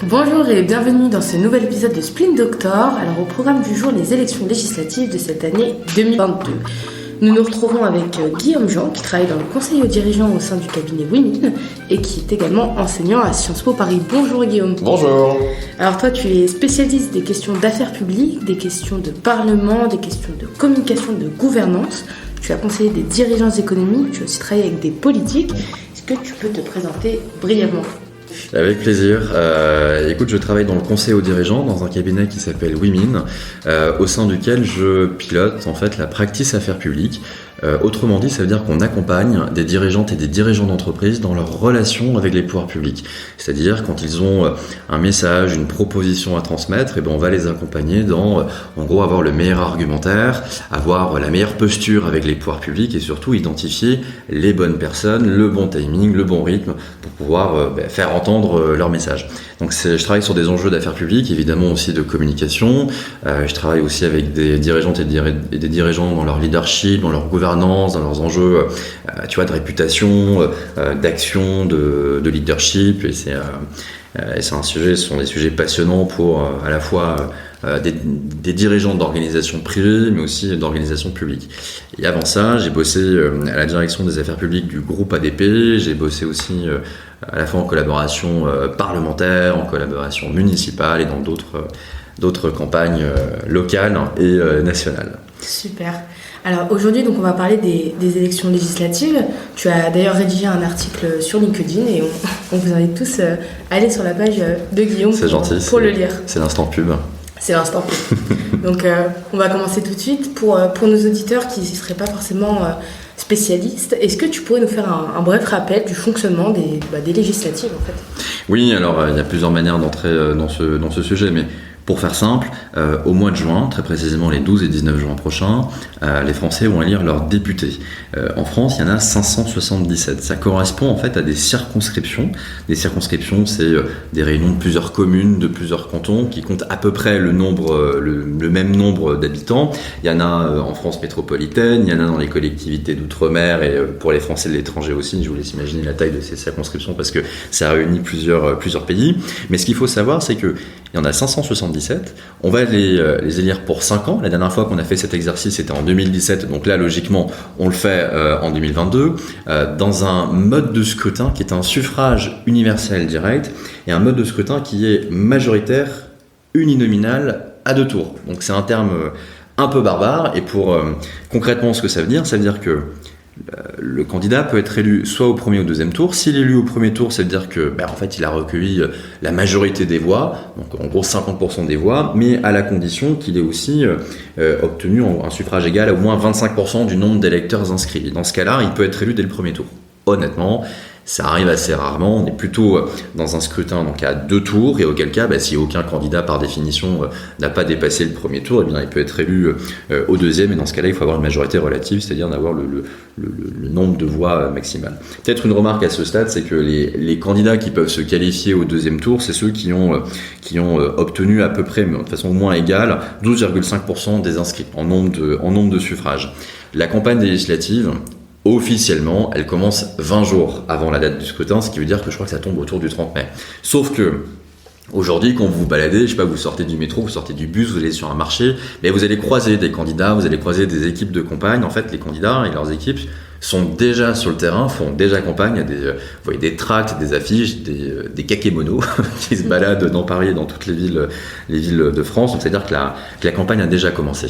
Bonjour et bienvenue dans ce nouvel épisode de Splint Doctor. Alors au programme du jour, les élections législatives de cette année 2022. Nous nous retrouvons avec Guillaume Jean qui travaille dans le conseil aux dirigeants au sein du cabinet Women et qui est également enseignant à Sciences Po Paris. Bonjour Guillaume. Bonjour. Alors toi tu es spécialiste des questions d'affaires publiques, des questions de parlement, des questions de communication, de gouvernance. Tu as conseillé des dirigeants économiques, tu as aussi travaillé avec des politiques. Est-ce que tu peux te présenter brièvement ? Avec plaisir. Écoute, je travaille dans le conseil aux dirigeants dans un cabinet qui s'appelle Women, au sein duquel je pilote en fait la practice affaires publiques. Autrement dit, ça veut dire qu'on accompagne des dirigeantes et des dirigeants d'entreprise dans leur relation avec les pouvoirs publics. C'est-à-dire quand ils ont un message, une proposition à transmettre, et ben on va les accompagner dans, en gros, avoir le meilleur argumentaire, avoir la meilleure posture avec les pouvoirs publics et surtout identifier les bonnes personnes, le bon timing, le bon rythme pour pouvoir faire entendre leur message. Donc je travaille sur des enjeux d'affaires publiques, évidemment aussi de communication. Je travaille aussi avec des dirigeantes et des dirigeants dans leur leadership, dans leur gouvernance, dans leurs enjeux, de réputation, d'action, de leadership. Et c'est un sujet, ce sont des sujets passionnants pour à la fois des dirigeants d'organisations privées, mais aussi d'organisations publiques. Et avant ça, j'ai bossé à la direction des affaires publiques du groupe ADP. J'ai bossé aussi à la fois en collaboration parlementaire, en collaboration municipale et dans d'autres campagnes locales et nationales. Super. Alors aujourd'hui, donc on va parler des élections législatives. Tu as d'ailleurs rédigé un article sur LinkedIn et on vous invite tous à aller sur la page de Guillaume pour le lire. C'est l'instant pub. C'est l'instant pub. Donc on va commencer tout de suite. Pour nos auditeurs qui ne seraient pas forcément spécialistes, est-ce que tu pourrais nous faire un bref rappel du fonctionnement des législatives en fait ? Oui, alors il y a plusieurs manières d'entrer dans ce sujet, mais pour faire simple, au mois de juin, très précisément les 12 et 19 juin prochains, les Français vont élire leurs députés. En France, il y en a 577. Ça correspond en fait à des circonscriptions. Des circonscriptions, c'est des réunions de plusieurs communes, de plusieurs cantons, qui comptent à peu près le même nombre d'habitants. Il y en a en France métropolitaine, il y en a dans les collectivités d'outre-mer et pour les Français de l'étranger aussi. Je vous laisse imaginer la taille de ces circonscriptions parce que ça réunit plusieurs pays. Mais ce qu'il faut savoir, c'est que il y en a 577. On va les élire pour 5 ans. La dernière fois qu'on a fait cet exercice, c'était en 2017. Donc là, logiquement, on le fait en 2022 dans un mode de scrutin qui est un suffrage universel direct et un mode de scrutin qui est majoritaire uninominal à 2 tours. Donc c'est un terme un peu barbare. Et pour concrètement, ce que ça veut dire que le candidat peut être élu soit au premier ou au deuxième tour. S'il est élu au premier tour, ça veut dire que en fait, il a recueilli la majorité des voix, donc en gros 50% des voix, mais à la condition qu'il ait aussi obtenu un suffrage égal à au moins 25% du nombre d'électeurs inscrits. Et dans ce cas-là, il peut être élu dès le premier tour. Honnêtement, ça arrive assez rarement. On est plutôt dans un scrutin donc à 2 tours et auquel cas, si aucun candidat par définition n'a pas dépassé le premier tour, il peut être élu au deuxième et dans ce cas-là, il faut avoir une majorité relative, c'est-à-dire d'avoir le nombre de voix maximal. Peut-être une remarque à ce stade, c'est que les candidats qui peuvent se qualifier au deuxième tour, c'est ceux qui ont obtenu à peu près, mais de façon au moins égale, 12,5% des inscrits en nombre de suffrages. La campagne législative, officiellement, elle commence 20 jours avant la date du scrutin, ce qui veut dire que je crois que ça tombe autour du 30 mai. Sauf que aujourd'hui, quand vous vous baladez, vous sortez du métro, vous sortez du bus, vous allez sur un marché, vous allez croiser des candidats, vous allez croiser des équipes de campagne. En fait, les candidats et leurs équipes sont déjà sur le terrain, font déjà campagne. Vous voyez des tracts, des affiches, des kakémonos qui se baladent dans Paris et dans toutes les villes de France. Donc, c'est-à-dire que la campagne a déjà commencé.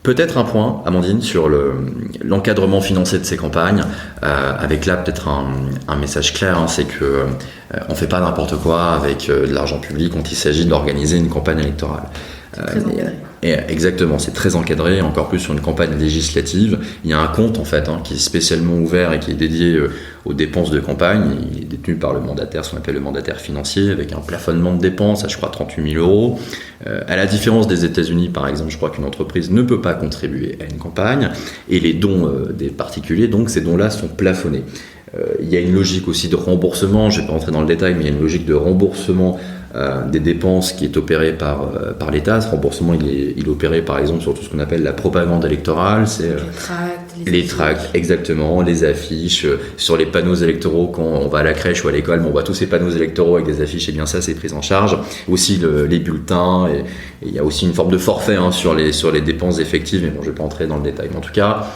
Peut-être un point, Amandine, sur l'encadrement financier de ces campagnes, avec là peut-être un message clair, c'est que on fait pas n'importe quoi avec de l'argent public quand il s'agit d'organiser une campagne électorale. Très encadré. Exactement, c'est très encadré, encore plus sur une campagne législative. Il y a un compte en fait qui est spécialement ouvert et qui est dédié aux dépenses de campagne. Il est détenu par le mandataire, ce qu'on appelle le mandataire financier, avec un plafonnement de dépenses à je crois 38 000 euros. À la différence des États-Unis par exemple, je crois qu'une entreprise ne peut pas contribuer à une campagne et les dons des particuliers, donc ces dons-là sont plafonnés. Il y a une logique aussi de remboursement, je ne vais pas rentrer dans le détail, mais il y a une logique de remboursement des dépenses qui est opérée par l'État. Ce remboursement, il est opéré par exemple sur tout ce qu'on appelle la propagande électorale. Les tracts, Les tracts, exactement, les affiches, sur les panneaux électoraux quand on va à la crèche ou à l'école, on voit tous ces panneaux électoraux avec des affiches, et bien ça c'est pris en charge. Aussi les bulletins, et il y a aussi une forme de forfait sur les dépenses effectives, mais bon je vais pas entrer dans le détail. Mais en tout cas,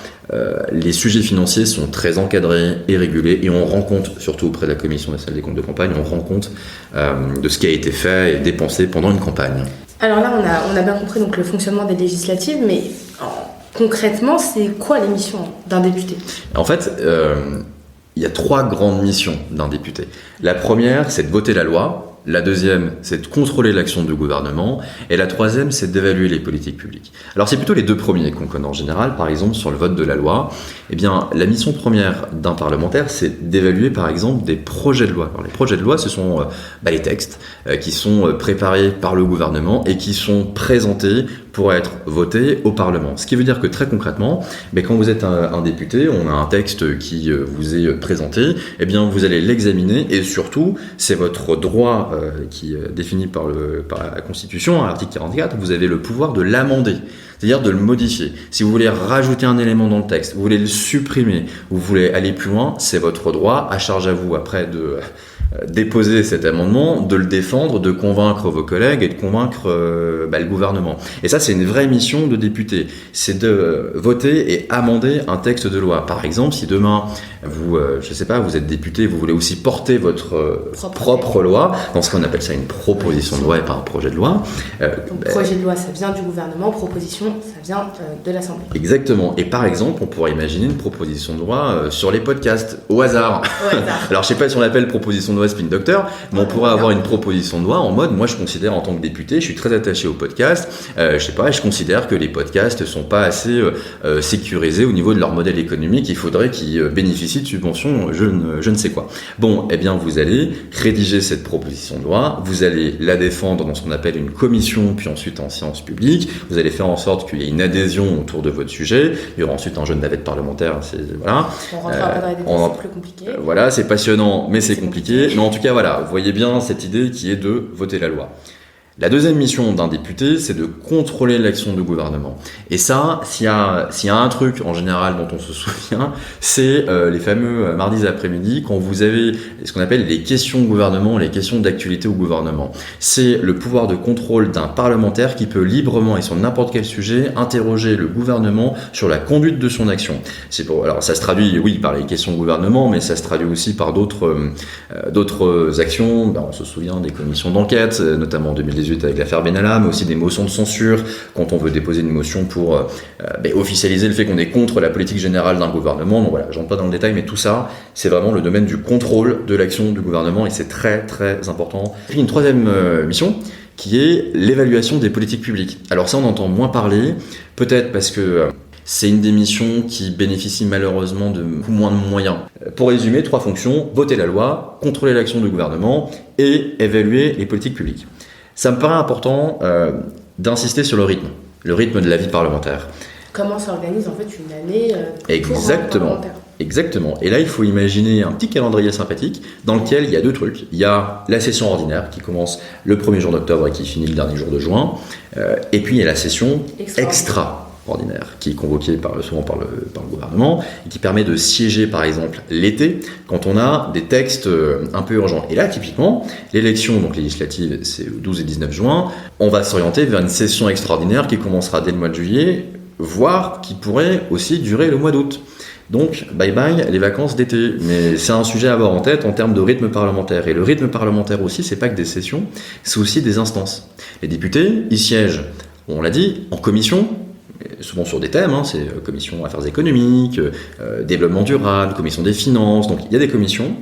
les sujets financiers sont très encadrés et régulés, et on rend compte, surtout auprès de la Commission nationale des comptes de campagne, on rend compte de ce qui a été fait et dépensé pendant une campagne. Alors là, on a bien compris donc, le fonctionnement des législatives, mais concrètement, c'est quoi les missions d'un député ? En fait, il y a 3 grandes missions d'un député. La première, c'est de voter la loi. La deuxième, c'est de contrôler l'action du gouvernement. Et la troisième, c'est d'évaluer les politiques publiques. Alors, c'est plutôt les 2 premiers qu'on connaît en général. Par exemple, sur le vote de la loi, eh bien, la mission première d'un parlementaire, c'est d'évaluer, par exemple, des projets de loi. Alors, les projets de loi, ce sont les textes qui sont préparés par le gouvernement et qui sont présentés pour être votés au Parlement. Ce qui veut dire que très concrètement, quand vous êtes un député, on a un texte qui vous est présenté, eh bien vous allez l'examiner, et surtout, c'est votre droit qui est défini par la Constitution, à l'article 44, vous avez le pouvoir de l'amender, c'est-à-dire de le modifier. Si vous voulez rajouter un élément dans le texte, vous voulez le supprimer, vous voulez aller plus loin, c'est votre droit, à charge à vous après de déposer cet amendement, de le défendre, de convaincre vos collègues et de convaincre le gouvernement. Et ça, c'est une vraie mission de député, c'est de voter et amender un texte de loi. Par exemple, si demain, vous êtes député, vous voulez aussi porter votre propre loi, dans ce qu'on appelle ça une proposition de loi et pas un projet de loi. Donc, projet de loi, ça vient du gouvernement, proposition, ça vient de l'Assemblée. Exactement. Et par exemple, on pourrait imaginer une proposition de loi sur les podcasts, au hasard. Alors, je sais pas si on l'appelle proposition de loi Spin Doctor, mais on pourrait avoir une proposition de loi en mode, moi je considère en tant que député, je suis très attaché aux podcasts, je considère que les podcasts sont pas assez sécurisés au niveau de leur modèle économique, il faudrait qu'ils bénéficient de subventions, je ne sais quoi. Bon, eh bien vous allez rédiger cette proposition de loi, vous allez la défendre dans ce qu'on appelle une commission, puis ensuite en séance publique, vous allez faire en sorte qu'il y ait une adhésion autour de votre sujet, il y aura ensuite un jeu de navette parlementaire, voilà. On rentrera pas dans les détails, c'est plus compliqué. Voilà, c'est passionnant, mais c'est compliqué. Mais en tout cas, voilà, vous voyez bien cette idée qui est de voter la loi. La deuxième mission d'un député, c'est de contrôler l'action du gouvernement. Et ça, s'il y a un truc en général dont on se souvient, c'est les fameux mardis après-midi, quand vous avez ce qu'on appelle les questions au gouvernement, les questions d'actualité au gouvernement. C'est le pouvoir de contrôle d'un parlementaire qui peut librement et sur n'importe quel sujet interroger le gouvernement sur la conduite de son action. Alors ça se traduit, oui, par les questions au gouvernement, mais ça se traduit aussi par d'autres actions. On se souvient des commissions d'enquête, notamment en 2018 avec l'affaire Benalla, mais aussi des motions de censure quand on veut déposer une motion pour officialiser le fait qu'on est contre la politique générale d'un gouvernement. Donc voilà, j'entre pas dans le détail, mais tout ça, c'est vraiment le domaine du contrôle de l'action du gouvernement, et c'est très très important. Et puis une troisième mission, qui est l'évaluation des politiques publiques. Alors ça, on entend moins parler, peut-être parce que c'est une des missions qui bénéficie malheureusement de beaucoup moins de moyens. Pour résumer, 3 fonctions: voter la loi, contrôler l'action du gouvernement et évaluer les politiques publiques. Ça me paraît important d'insister sur le rythme de la vie parlementaire. Comment s'organise en fait une année pour un parlementaire ? Exactement. Et là, il faut imaginer un petit calendrier sympathique dans lequel il y a 2 trucs. Il y a la session ordinaire qui commence le 1er jour d'octobre et qui finit le dernier jour de juin. Et puis, il y a la session extraordinaire qui est convoquée souvent par le gouvernement et qui permet de siéger, par exemple, l'été, quand on a des textes un peu urgents. Et là, typiquement, l'élection donc législative, c'est le 12 et 19 juin. On va s'orienter vers une session extraordinaire qui commencera dès le mois de juillet, voire qui pourrait aussi durer le mois d'août. Donc, bye bye les vacances d'été. Mais c'est un sujet à avoir en tête en termes de rythme parlementaire. Et le rythme parlementaire aussi, c'est pas que des sessions, c'est aussi des instances. Les députés, ils siègent, on l'a dit, en commission, souvent sur des thèmes, c'est commission affaires économiques, développement durable, commission des finances, donc il y a des commissions.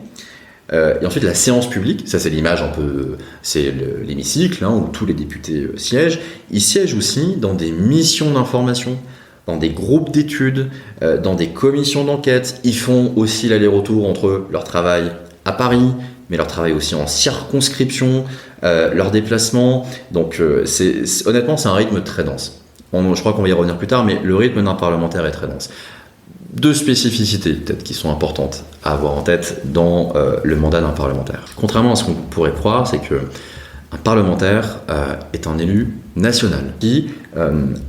Et ensuite la séance publique, ça c'est l'image un peu, c'est l'hémicycle où tous les députés siègent. Ils siègent aussi dans des missions d'information, dans des groupes d'études, dans des commissions d'enquête. Ils font aussi l'aller-retour entre leur travail à Paris, mais leur travail aussi en circonscription, leurs déplacements. Donc honnêtement, c'est un rythme très dense. Je crois qu'on va y revenir plus tard, mais le rythme d'un parlementaire est très dense. 2 spécificités peut-être qui sont importantes à avoir en tête dans le mandat d'un parlementaire. Contrairement à ce qu'on pourrait croire, c'est que un parlementaire est un élu national qui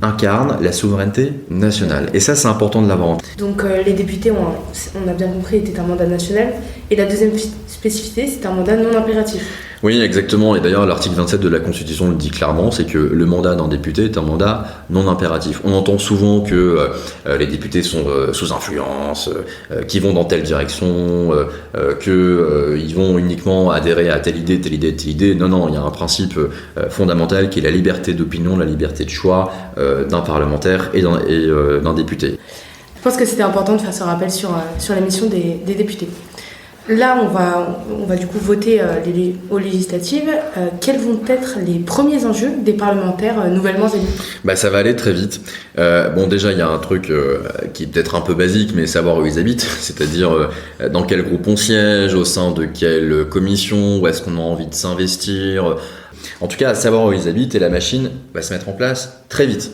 incarne la souveraineté nationale. Et ça, c'est important de l'avoir en tête. Donc les députés, on a bien compris, étaient un mandat national. Et la deuxième spécificité, c'est un mandat non impératif. Oui, exactement. Et d'ailleurs, l'article 27 de la Constitution le dit clairement, c'est que le mandat d'un député est un mandat non impératif. On entend souvent que les députés sont sous influence, qu'ils vont dans telle direction, qu'ils vont uniquement adhérer à telle idée, telle idée, telle idée. Non, il y a un principe fondamental qui est la liberté d'opinion, la liberté de choix d'un parlementaire et d'un député. Je pense que c'était important de faire ce rappel sur la mission des députés. Là, on va du coup voter aux législatives. Quels vont être les premiers enjeux des parlementaires nouvellement élus ? Ça va aller très vite. Déjà, il y a un truc qui est peut-être un peu basique, mais savoir où ils habitent, c'est-à-dire dans quel groupe on siège, au sein de quelle commission, où est-ce qu'on a envie de s'investir. En tout cas, savoir où ils habitent et la machine va se mettre en place très vite.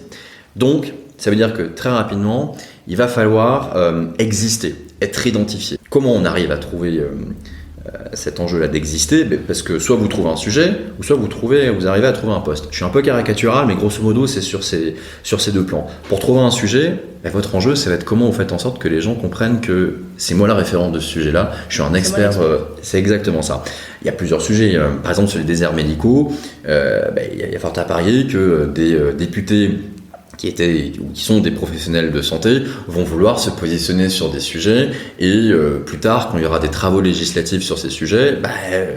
Donc, ça veut dire que très rapidement, il va falloir exister, être identifié. Comment on arrive à trouver cet enjeu-là d'exister ? Parce que soit vous trouvez un sujet, ou soit vous arrivez à trouver un poste. Je suis un peu caricatural, mais grosso modo, c'est sur ces deux plans. Pour trouver un sujet, votre enjeu, ça va être comment vous faites en sorte que les gens comprennent que c'est moi la référente de ce sujet-là, je suis un expert, c'est exactement ça. Il y a plusieurs sujets, par exemple sur les déserts médicaux, il y a fort à parier que des députés qui sont des professionnels de santé vont vouloir se positionner sur des sujets et plus tard, quand il y aura des travaux législatifs sur ces sujets,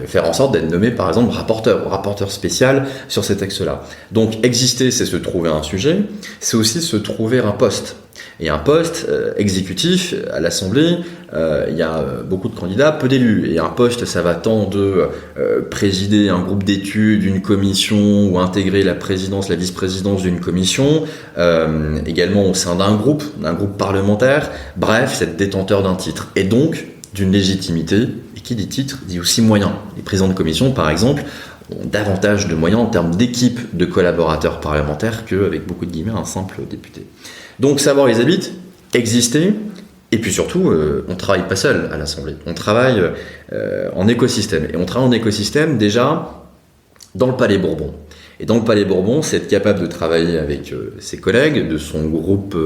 faire en sorte d'être nommé par exemple rapporteur spécial sur ces textes-là. Donc exister, c'est se trouver un sujet, c'est aussi se trouver un poste. Et un poste exécutif à l'Assemblée, il y a beaucoup de candidats, peu d'élus. Et un poste, ça va tant de présider un groupe d'études, une commission, ou intégrer la présidence, la vice-présidence d'une commission, également au sein d'un groupe parlementaire. Bref, c'est être détenteur d'un titre. Et donc, d'une légitimité. Et qui dit titre, dit aussi moyens. Les présidents de commission, par exemple, ont davantage de moyens en termes d'équipe de collaborateurs parlementaires qu'avec beaucoup de guillemets un simple député. Donc savoir où ils habitent, exister, et puis surtout, on ne travaille pas seul à l'Assemblée, on travaille en écosystème. Et on travaille en écosystème déjà dans le Palais Bourbon. Et dans le Palais Bourbon, c'est être capable de travailler avec ses collègues, de son groupe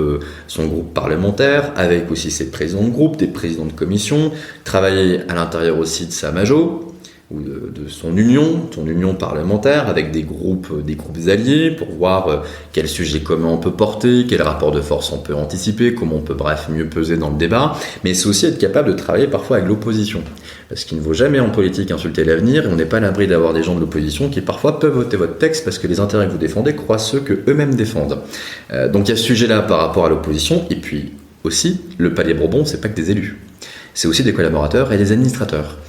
parlementaire, avec aussi ses présidents de groupe, des présidents de commission, travailler à l'intérieur aussi de sa majo, ou de son union parlementaire, avec des groupes alliés pour voir quel sujet commun on peut porter, quel rapport de force on peut anticiper, comment on peut mieux peser dans le débat, mais c'est aussi être capable de travailler parfois avec l'opposition, parce qu'il ne faut jamais en politique insulter l'avenir, et on n'est pas à l'abri d'avoir des gens de l'opposition qui parfois peuvent voter votre texte parce que les intérêts que vous défendez croient ceux que eux-mêmes défendent. Donc il y a ce sujet-là par rapport à l'opposition, et puis aussi, le Palais Bourbon, c'est pas que des élus, c'est aussi des collaborateurs et des administrateurs.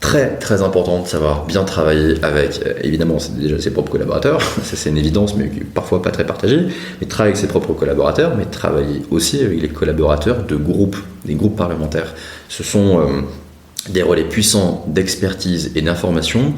Très très important de savoir bien travailler avec, évidemment c'est déjà ses propres collaborateurs, ça c'est une évidence mais parfois pas très partagée, mais travailler avec ses propres collaborateurs, mais travailler aussi avec les collaborateurs de groupes, des groupes parlementaires. Ce sont des relais puissants d'expertise et d'information,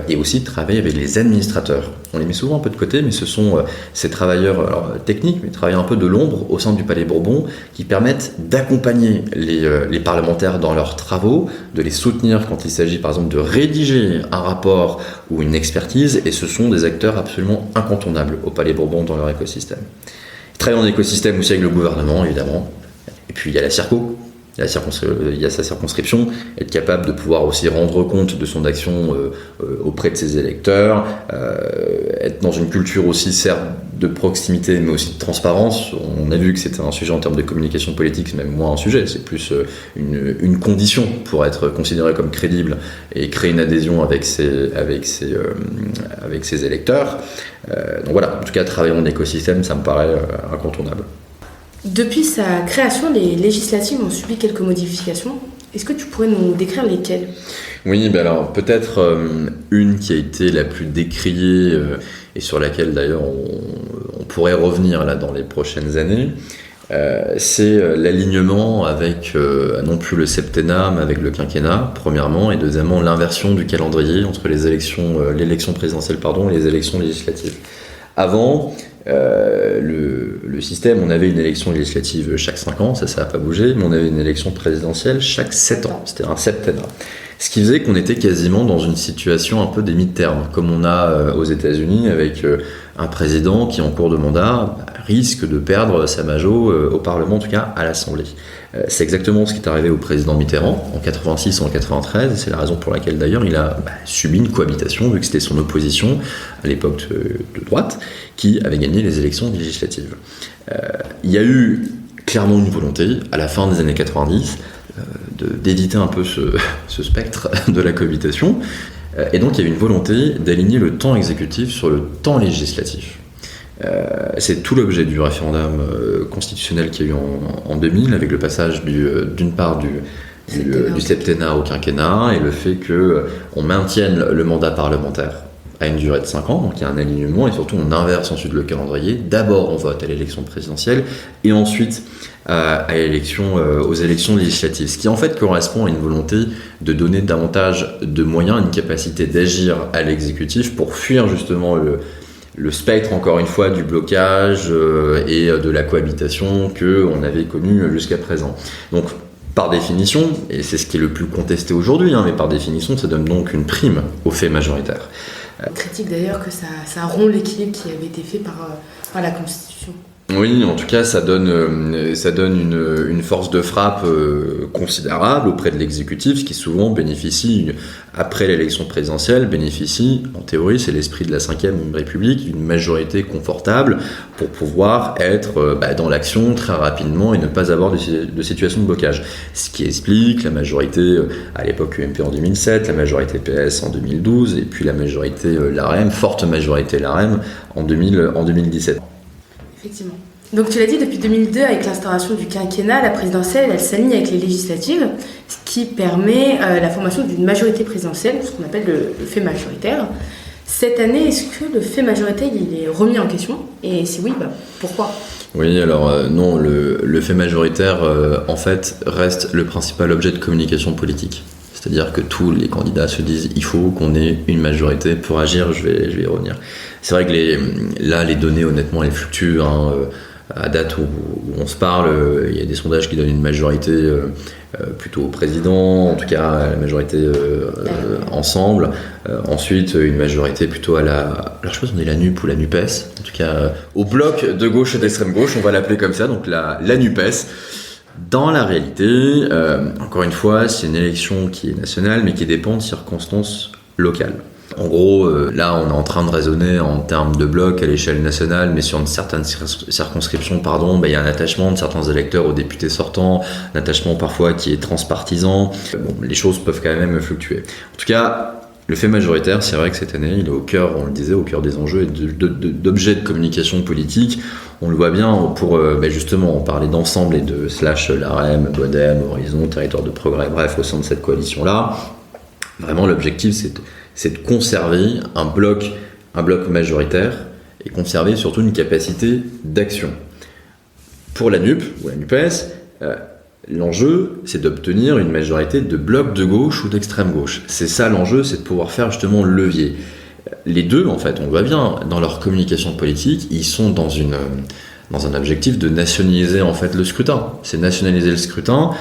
et aussi de travailler avec les administrateurs. On les met souvent un peu de côté, mais ce sont ces travailleurs techniques, mais travailleurs un peu de l'ombre au sein du Palais Bourbon, qui permettent d'accompagner les parlementaires dans leurs travaux, de les soutenir quand il s'agit par exemple de rédiger un rapport ou une expertise, et ce sont des acteurs absolument incontournables au Palais Bourbon dans leur écosystème. Ils travaillent en écosystème aussi avec le gouvernement, évidemment, et puis il y a la Circo. Il y a sa circonscription, être capable de pouvoir aussi rendre compte de son action auprès de ses électeurs, être dans une culture aussi certes de proximité mais aussi de transparence. On a vu que c'était un sujet en termes de communication politique, c'est même moins un sujet, c'est plus une condition pour être considéré comme crédible et créer une adhésion avec ses électeurs. Donc voilà, en tout cas travailler en écosystème, ça me paraît incontournable. Depuis sa création, les législatives ont subi quelques modifications. Est-ce que tu pourrais nous décrire lesquelles ? Oui, alors peut-être une qui a été la plus décriée et sur laquelle d'ailleurs on pourrait revenir là dans les prochaines années, c'est l'alignement avec non plus le septennat mais avec le quinquennat, premièrement, et deuxièmement l'inversion du calendrier entre l'élection présidentielle et les élections législatives. Avant, le système, on avait une élection législative chaque 5 ans, ça n'a pas bougé, mais on avait une élection présidentielle chaque 7 ans, c'était un septennat. Ce qui faisait qu'on était quasiment dans une situation un peu des mi-termes, comme on a aux États-Unis avec un président qui, en cours de mandat, risque de perdre sa majo au Parlement, en tout cas à l'Assemblée. C'est exactement ce qui est arrivé au président Mitterrand en 86 ou en 93, et c'est la raison pour laquelle d'ailleurs il a subi une cohabitation, vu que c'était son opposition à l'époque de droite qui avait gagné les élections législatives. Il y a eu clairement une volonté à la fin des années 90 d'éviter un peu ce spectre de la cohabitation, et donc il y a eu une volonté d'aligner le temps exécutif sur le temps législatif. C'est tout l'objet du référendum constitutionnel qu'il y a eu en 2000, avec le passage d'une part du septennat au quinquennat, et le fait qu'on maintienne le mandat parlementaire à une durée de 5 ans, donc il y a un alignement, et surtout on inverse ensuite le calendrier. D'abord on vote à l'élection présidentielle, et ensuite aux élections législatives, ce qui en fait correspond à une volonté de donner davantage de moyens, une capacité d'agir à l'exécutif pour fuir justement le spectre, encore une fois, du blocage et de la cohabitation qu'on avait connu jusqu'à présent. Donc, par définition, et c'est ce qui est le plus contesté aujourd'hui, mais par définition, ça donne donc une prime au fait majoritaire. On critique d'ailleurs que ça rompt l'équilibre qui avait été fait par la Constitution. Oui, en tout cas, ça donne une force de frappe considérable auprès de l'exécutif, qui souvent bénéficie, après l'élection présidentielle, en théorie, c'est l'esprit de la Ve République, d'une majorité confortable pour pouvoir être dans l'action très rapidement et ne pas avoir de situation de blocage. Ce qui explique la majorité à l'époque UMP en 2007, la majorité PS en 2012, et puis la majorité LAREM, forte majorité LAREM en 2017. Effectivement. Donc tu l'as dit, depuis 2002, avec l'instauration du quinquennat, la présidentielle, elle s'aligne avec les législatives, ce qui permet la formation d'une majorité présidentielle, ce qu'on appelle le fait majoritaire. Cette année, est-ce que le fait majoritaire il est remis en question ? Et si oui, pourquoi ? Oui, alors non, le fait majoritaire, en fait, reste le principal objet de communication politique. C'est-à-dire que tous les candidats se disent il faut qu'on ait une majorité pour agir, je vais y revenir. C'est vrai que les données, honnêtement, elles fluctuent. À date où on se parle, il y a des sondages qui donnent une majorité plutôt au président, en tout cas la majorité ensemble. Ensuite, une majorité plutôt alors je sais pas si on est la NUP ou la NUPES, en tout cas au bloc de gauche et d'extrême gauche, on va l'appeler comme ça, donc la NUPES. Dans la réalité, encore une fois, c'est une élection qui est nationale, mais qui dépend de circonstances locales. En gros, là, on est en train de raisonner en termes de bloc à l'échelle nationale, mais sur une certaine circonscription, il y a un attachement de certains électeurs aux députés sortants, un attachement parfois qui est transpartisan. Les choses peuvent quand même fluctuer. En tout cas, le fait majoritaire, c'est vrai que cette année, il est au cœur, on le disait, au cœur des enjeux et d'objets de communication politique. On le voit bien pour justement parler d'ensemble et de /LAREM, BODEM, Horizon, Territoire de Progrès, bref, au sein de cette coalition-là. Vraiment, l'objectif, c'est de conserver un bloc majoritaire et conserver surtout une capacité d'action. Pour la NUP ou la NUPES, l'enjeu, c'est d'obtenir une majorité de bloc de gauche ou d'extrême gauche. C'est ça l'enjeu, c'est de pouvoir faire justement le levier. Les deux, en fait, on le voit bien, dans leur communication politique, ils sont dans un objectif de nationaliser en fait le scrutin. C'est nationaliser le scrutin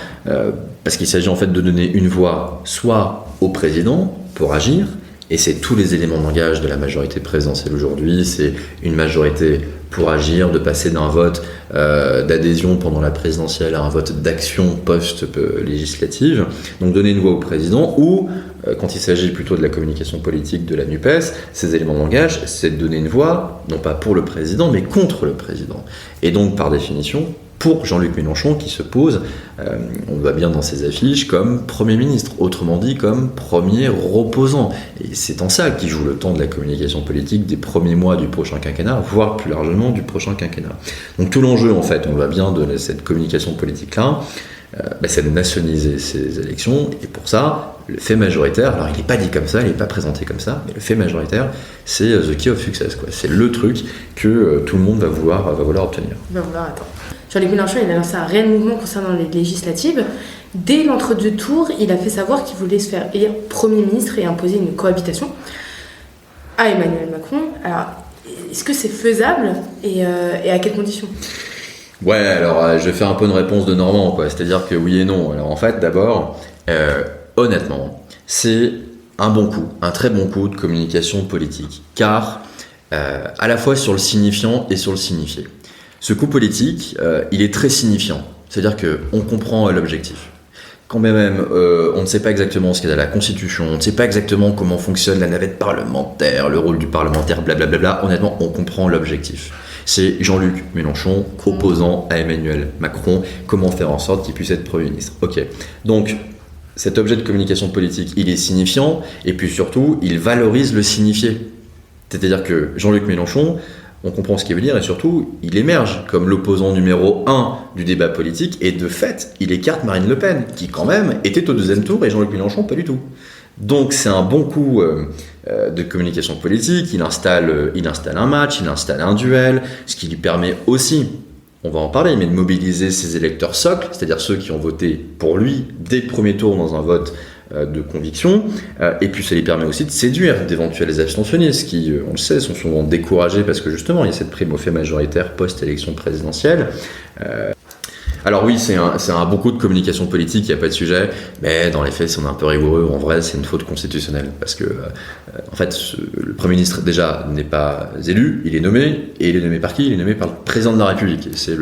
parce qu'il s'agit en fait de donner une voix soit au président pour agir, et c'est tous les éléments de langage de la majorité présidentielle aujourd'hui, c'est une majorité pour agir, de passer d'un vote d'adhésion pendant la présidentielle à un vote d'action post-législative, donc donner une voix au président, ou quand il s'agit plutôt de la communication politique de la NUPES, ces éléments de langage, c'est de donner une voix, non pas pour le président, mais contre le président. Et donc, par définition, pour Jean-Luc Mélenchon, qui se pose, on le voit bien dans ses affiches, comme Premier ministre, autrement dit comme premier opposant. Et c'est en ça qu'il joue le temps de la communication politique des premiers mois du prochain quinquennat, voire plus largement du prochain quinquennat. Donc tout l'enjeu, en fait, on le voit bien de cette communication politique-là, c'est de nationaliser ces élections, et pour ça, le fait majoritaire, alors il n'est pas dit comme ça, il n'est pas présenté comme ça, mais le fait majoritaire, c'est the key of success, quoi. C'est le truc que tout le monde va vouloir obtenir. Attends. Jean-Luc Mélenchon, il a lancé un réel mouvement concernant les législatives. Dès l'entre-deux tours, il a fait savoir qu'il voulait se faire élire Premier ministre et imposer une cohabitation à Emmanuel Macron. Alors, est-ce que c'est faisable et à quelles conditions ? Ouais, alors je vais faire un peu une réponse de Normand, quoi. C'est-à-dire que oui et non. Alors en fait, d'abord, honnêtement, c'est un très bon coup de communication politique, car à la fois sur le signifiant et sur le signifié. Ce coup politique, il est très signifiant, c'est-à-dire qu'on comprend l'objectif. Quand même, on ne sait pas exactement ce qu'est la Constitution, on ne sait pas exactement comment fonctionne la navette parlementaire, le rôle du parlementaire, blablabla. Honnêtement, on comprend l'objectif. C'est Jean-Luc Mélenchon, opposant à Emmanuel Macron, comment faire en sorte qu'il puisse être Premier ministre. Ok, donc cet objet de communication politique, il est signifiant, et puis surtout, il valorise le signifié. C'est-à-dire que Jean-Luc Mélenchon, on comprend ce qu'il veut dire, et surtout, il émerge comme l'opposant numéro 1 du débat politique, et de fait, il écarte Marine Le Pen, qui quand même était au deuxième tour, et Jean-Luc Mélenchon, pas du tout. Donc c'est un bon coup de communication politique, il installe un match, il installe un duel, ce qui lui permet aussi, on va en parler, mais de mobiliser ses électeurs socles, c'est-à-dire ceux qui ont voté pour lui dès le premier tour dans un vote de conviction, et puis ça lui permet aussi de séduire d'éventuels abstentionnistes qui, on le sait, sont souvent découragés parce que justement il y a cette prime au fait majoritaire post-élection présidentielle. Alors oui, c'est un bon coup de communication politique, il n'y a pas de sujet, mais dans les faits, si on est un peu rigoureux, en vrai, c'est une faute constitutionnelle. Parce que, en fait, le Premier ministre, déjà, n'est pas élu, il est nommé, et il est nommé par qui ? Il est nommé par le Président de la République. Et c'est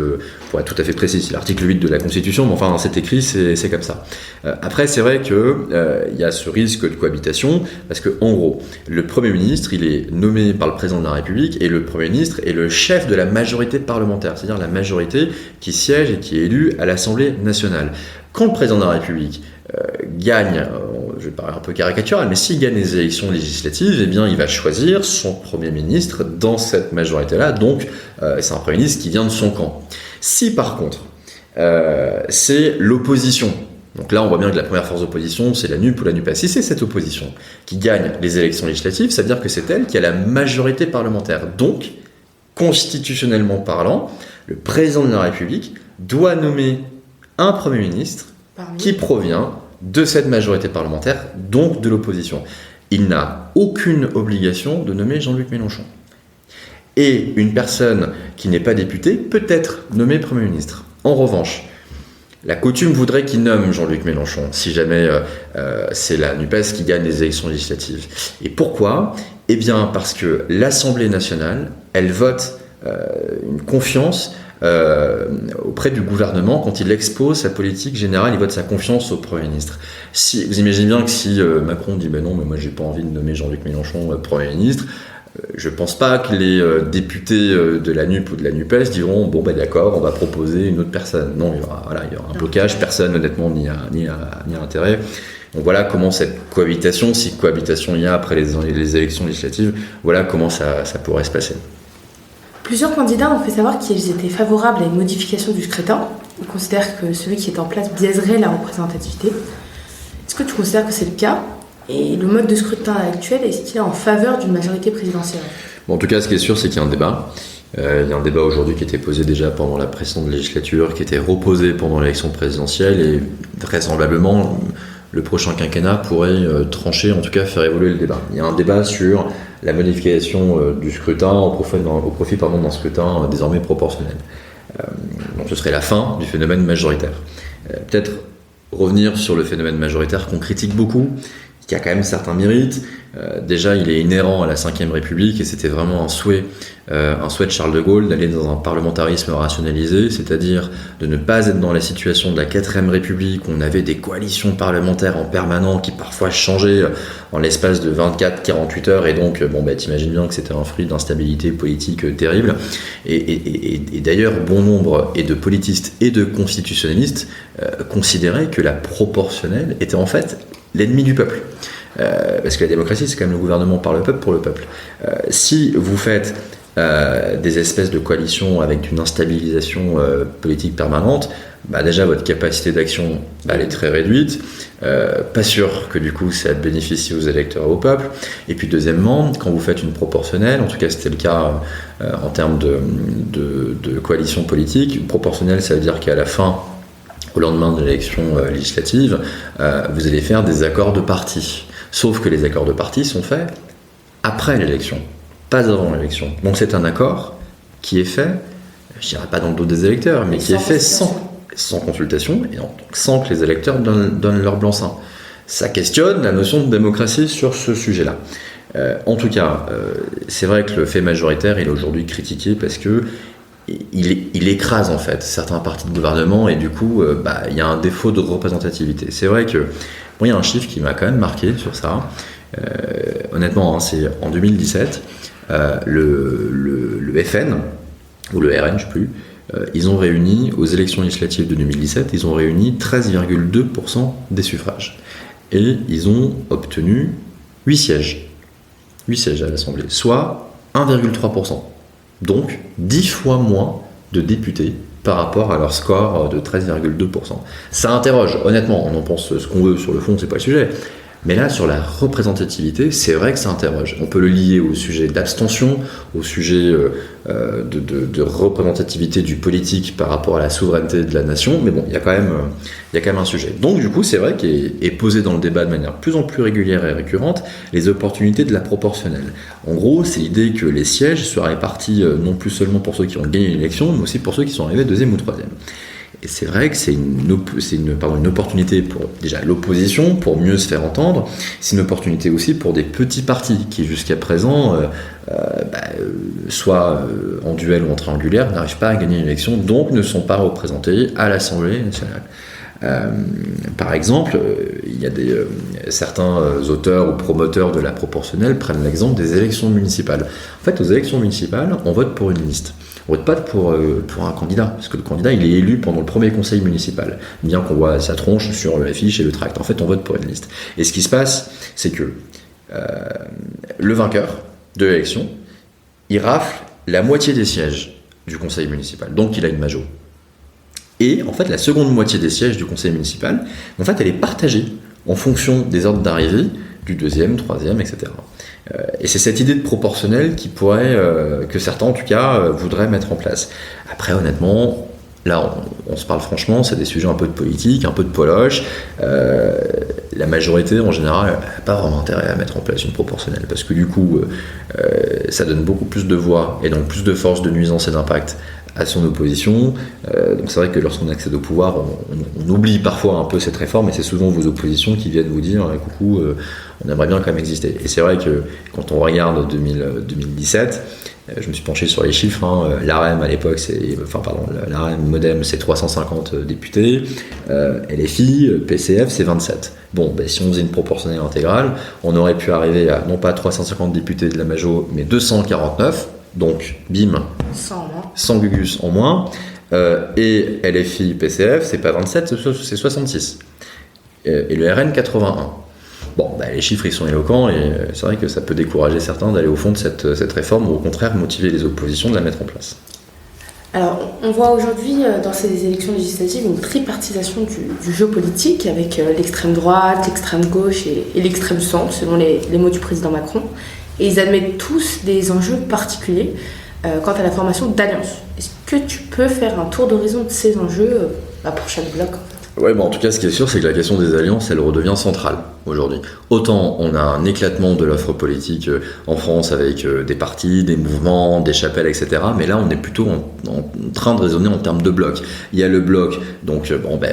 pour être tout à fait précis, c'est l'article 8 de la Constitution, mais enfin, dans cet écrit, c'est comme ça. Après, c'est vrai qu'il y a ce risque de cohabitation, parce que, en gros, le Premier ministre, il est nommé par le Président de la République, et le Premier ministre est le chef de la majorité parlementaire, c'est-à-dire la majorité qui siège et qui est élu à l'Assemblée nationale. Quand le président de la République gagne, je vais parler un peu caricatural, mais s'il gagne les élections législatives, eh bien il va choisir son Premier ministre dans cette majorité-là, donc c'est un Premier ministre qui vient de son camp. Si par contre, c'est l'opposition, donc là on voit bien que la première force d'opposition c'est la NUP ou la NUPES, si c'est cette opposition qui gagne les élections législatives, ça veut dire que c'est elle qui a la majorité parlementaire. Donc, constitutionnellement parlant, le président de la République doit nommer un Premier ministre qui provient de cette majorité parlementaire, donc de l'opposition. Il n'a aucune obligation de nommer Jean-Luc Mélenchon. Et une personne qui n'est pas députée peut être nommée Premier ministre. En revanche, la coutume voudrait qu'il nomme Jean-Luc Mélenchon, si jamais c'est la NUPES qui gagne les élections législatives. Et pourquoi ? Eh bien parce que l'Assemblée nationale, elle vote une confiance auprès du gouvernement quand il expose sa politique générale, il vote sa confiance au Premier ministre. Vous imaginez bien que si Macron dit non, mais moi j'ai pas envie de nommer Jean-Luc Mélenchon Premier ministre, je pense pas que les députés de la NUP ou de la NUPES diront d'accord, on va proposer une autre personne. Non, il y aura un blocage, personne honnêtement n'y a intérêt. Donc voilà comment cette cohabitation, si cohabitation il y a après les élections législatives, voilà comment ça pourrait se passer. Plusieurs candidats ont fait savoir qu'ils étaient favorables à une modification du scrutin. Ils considèrent que celui qui est en place biaiserait la représentativité. Est-ce que tu considères que c'est le cas ? Et le mode de scrutin actuel, est-ce qu'il est en faveur d'une majorité présidentielle ? En tout cas, ce qui est sûr, c'est qu'il y a un débat. Il y a un débat aujourd'hui qui était posé déjà pendant la précédente législature, qui était reposé pendant l'élection présidentielle, et vraisemblablement, le prochain quinquennat pourrait trancher, en tout cas faire évoluer le débat. Il y a un débat sur la modification du scrutin au profit d'un scrutin désormais proportionnel. Donc ce serait la fin du phénomène majoritaire. Peut-être revenir sur le phénomène majoritaire qu'on critique beaucoup, qui a quand même certains mérites. Déjà, il est inhérent à la Ve République et c'était vraiment un souhait de Charles de Gaulle d'aller dans un parlementarisme rationalisé, c'est-à-dire de ne pas être dans la situation de la IVe République où on avait des coalitions parlementaires en permanent qui parfois changeaient en l'espace de 24-48 heures et donc, t'imagines bien que c'était un fruit d'instabilité politique terrible. Et d'ailleurs, bon nombre et de politistes et de constitutionnalistes considéraient que la proportionnelle était en fait l'ennemi du peuple. Parce que la démocratie, c'est quand même le gouvernement par le peuple pour le peuple. Si vous faites des espèces de coalitions avec une instabilisation politique permanente, déjà votre capacité d'action elle est très réduite. Pas sûr que du coup ça bénéficie aux électeurs et au peuple. Et puis deuxièmement, quand vous faites une proportionnelle, en tout cas c'était le cas en termes de coalition politique, une proportionnelle ça veut dire qu'à la fin, au lendemain de l'élection législative, vous allez faire des accords de parti. Sauf que les accords de parti sont faits après l'élection, pas avant l'élection. Donc c'est un accord qui est fait, je dirais pas dans le dos des électeurs, mais qui est fait sans consultation et donc sans que les électeurs donnent leur blanc-seing. Ça questionne la notion de démocratie sur ce sujet-là. En tout cas, c'est vrai que le fait majoritaire, il est aujourd'hui critiqué parce que il écrase en fait certains partis de gouvernement et du coup, il y a un défaut de représentativité. C'est vrai que moi, il y a un chiffre qui m'a quand même marqué sur ça. Honnêtement, c'est en 2017, le FN ou le RN, je ne sais plus, ils ont réuni aux élections législatives de 2017, ils ont réuni 13,2% des suffrages et ils ont obtenu 8 sièges. 8 sièges à l'Assemblée, soit 1,3%. Donc 10 fois moins de députés par rapport à leur score de 13,2%. Ça interroge, honnêtement, on en pense ce qu'on veut sur le fond, c'est pas le sujet. Mais là, sur la représentativité, c'est vrai que ça interroge. On peut le lier au sujet d'abstention, au sujet de représentativité du politique par rapport à la souveraineté de la nation, mais bon, il y a quand même un sujet. Donc du coup, c'est vrai qu'est posé dans le débat de manière de plus en plus régulière et récurrente les opportunités de la proportionnelle. En gros, c'est l'idée que les sièges soient répartis non plus seulement pour ceux qui ont gagné l'élection, mais aussi pour ceux qui sont arrivés deuxième ou troisième. Et c'est vrai que c'est une opportunité pour déjà l'opposition, pour mieux se faire entendre. C'est une opportunité aussi pour des petits partis qui jusqu'à présent, soit en duel ou en triangulaire, n'arrivent pas à gagner une élection, donc ne sont pas représentés à l'Assemblée nationale. Par exemple, il y a certains auteurs ou promoteurs de la proportionnelle prennent l'exemple des élections municipales. En fait, aux élections municipales, on vote pour une liste. On vote pas pour un candidat, parce que le candidat il est élu pendant le premier conseil municipal, bien qu'on voit sa tronche sur l'affiche et le tract. En fait, on vote pour une liste. Et ce qui se passe, c'est que le vainqueur de l'élection, il rafle la moitié des sièges du conseil municipal, donc il a une majo. Et en fait, la seconde moitié des sièges du conseil municipal, en fait, elle est partagée en fonction des ordres d'arrivée du deuxième, troisième, etc. Et c'est cette idée de proportionnel qui pourrait, que certains en tout cas, voudraient mettre en place. Après, honnêtement, là, on se parle franchement, c'est des sujets un peu de politique, un peu de poloche. La majorité, en général, n'a pas vraiment intérêt à mettre en place une proportionnelle, parce que du coup, ça donne beaucoup plus de voix et donc plus de force de nuisance et d'impact à son opposition. Donc c'est vrai que lorsqu'on accède au pouvoir, on oublie parfois un peu cette réforme, et c'est souvent vos oppositions qui viennent vous dire coucou, on aimerait bien quand même exister. Et c'est vrai que quand on regarde 2017, je me suis penché sur les chiffres, l'AREM à l'époque, l'AREM Modem c'est 350 députés, LFI, PCF c'est 27. Bon, si on faisait une proportionnelle intégrale, on aurait pu arriver à non pas 350 députés de la Majo, mais 249. Donc, bim, 100 gugus en moins. Et LFI, PCF, c'est pas 27, c'est 66. Et le RN, 81. Bon, les chiffres, ils sont éloquents, et c'est vrai que ça peut décourager certains d'aller au fond de cette réforme, ou au contraire motiver les oppositions de la mettre en place. Alors, on voit aujourd'hui, dans ces élections législatives, une tripartisation du jeu politique, avec l'extrême droite, l'extrême gauche et l'extrême centre, selon les mots du président Macron. Et ils admettent tous des enjeux particuliers quant à la formation d'alliances. Est-ce que tu peux faire un tour d'horizon de ces enjeux pour chaque bloc ? Ouais, en tout cas, ce qui est sûr, c'est que la question des alliances, elle redevient centrale aujourd'hui. Autant on a un éclatement de l'offre politique en France avec des partis, des mouvements, des chapelles, etc. Mais là, on est plutôt en train de raisonner en termes de blocs. Il y a le bloc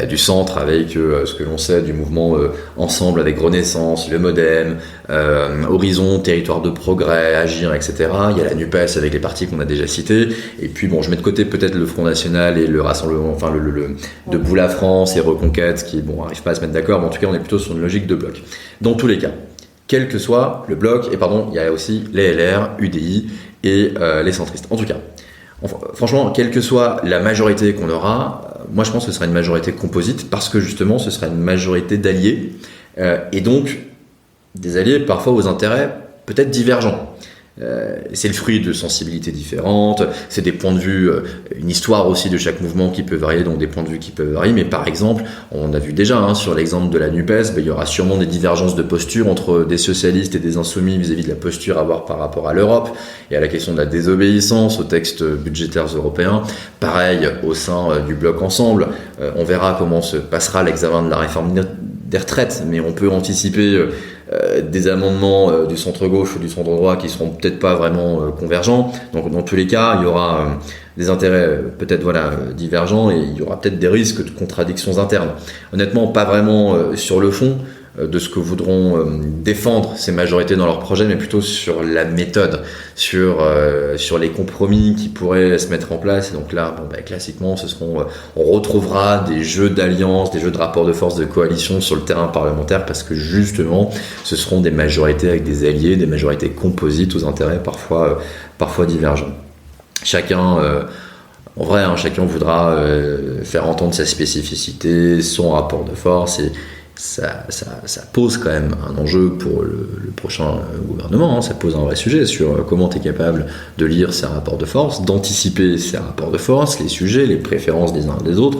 du centre avec ce que l'on sait du mouvement Ensemble avec Renaissance, le Modem, Horizon, Territoire de Progrès, Agir, etc. Il y a la NUPES avec les partis qu'on a déjà cités. Et puis, je mets de côté peut-être le Front National et le Rassemblement, le Debout la France et Reconquête, qui n'arrivent pas à se mettre d'accord, mais en tout cas, on est plutôt sur une logique de bloc. Dans tous les cas, quel que soit le bloc, il y a aussi les LR, UDI et les centristes. En tout cas, franchement, quelle que soit la majorité qu'on aura, moi je pense que ce sera une majorité composite, parce que justement ce sera une majorité d'alliés, et donc des alliés parfois aux intérêts peut-être divergents. C'est le fruit de sensibilités différentes, c'est des points de vue, une histoire aussi de chaque mouvement qui peut varier, donc des points de vue qui peuvent varier, mais par exemple, on a vu déjà sur l'exemple de la NUPES, il y aura sûrement des divergences de posture entre des socialistes et des insoumis vis-à-vis de la posture à avoir par rapport à l'Europe, et à la question de la désobéissance aux textes budgétaires européens. Pareil, au sein du bloc Ensemble, on verra comment se passera l'examen de la réforme des retraites, mais on peut anticiper des amendements du centre-gauche ou du centre-droit qui seront peut-être pas vraiment convergents. Donc dans tous les cas, il y aura des intérêts peut-être divergents, et il y aura peut-être des risques de contradictions internes. Honnêtement, pas vraiment sur le fond. de ce que voudront défendre ces majorités dans leur projet, mais plutôt sur la méthode, sur les compromis qui pourraient se mettre en place. Et donc là, classiquement, on retrouvera des jeux d'alliance, des jeux de rapport de force, de coalition sur le terrain parlementaire, parce que justement, ce seront des majorités avec des alliés, des majorités composites aux intérêts parfois divergents. Chacun voudra faire entendre sa spécificité, son rapport de force, et ça pose quand même un enjeu pour le prochain gouvernement. Ça pose un vrai sujet sur comment tu es capable de lire ces rapports de force, d'anticiper ces rapports de force, les sujets, les préférences des uns et des autres.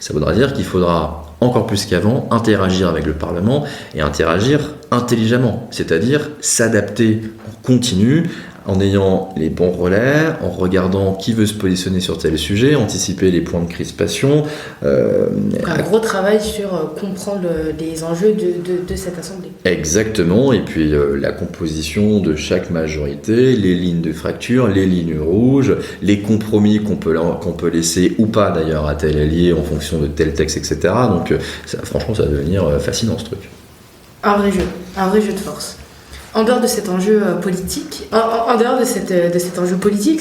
Ça voudra dire qu'il faudra, encore plus qu'avant, interagir avec le Parlement et interagir intelligemment, c'est-à-dire s'adapter en continu, en ayant les bons relais, en regardant qui veut se positionner sur tel sujet, anticiper les points de crispation. Un gros travail sur comprendre les enjeux de cette Assemblée. Exactement, et puis la composition de chaque majorité, les lignes de fracture, les lignes rouges, les compromis qu'on peut laisser ou pas d'ailleurs à tel allié en fonction de tel texte, etc. Donc franchement, ça va devenir fascinant ce truc. Un vrai jeu de force. En dehors de cet enjeu politique,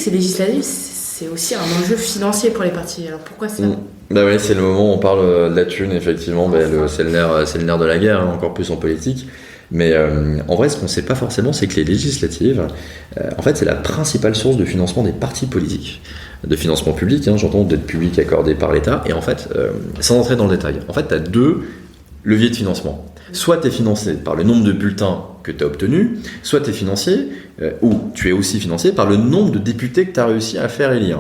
c'est législatif, c'est aussi un enjeu financier pour les partis. Alors pourquoi ça ? Oui, c'est le moment où on parle de la thune, effectivement. C'est le nerf de la guerre, encore plus en politique. Mais en vrai, ce qu'on ne sait pas forcément, c'est que les législatives, en fait, c'est la principale source de financement des partis politiques. De financement public, j'entends d'aide publique accordée par l'État. Et en fait, sans entrer dans le détail, en fait, tu as deux leviers de financement. Soit tu es financé par le nombre de bulletins que tu as obtenus, soit tu es aussi financé par le nombre de députés que tu as réussi à faire élire.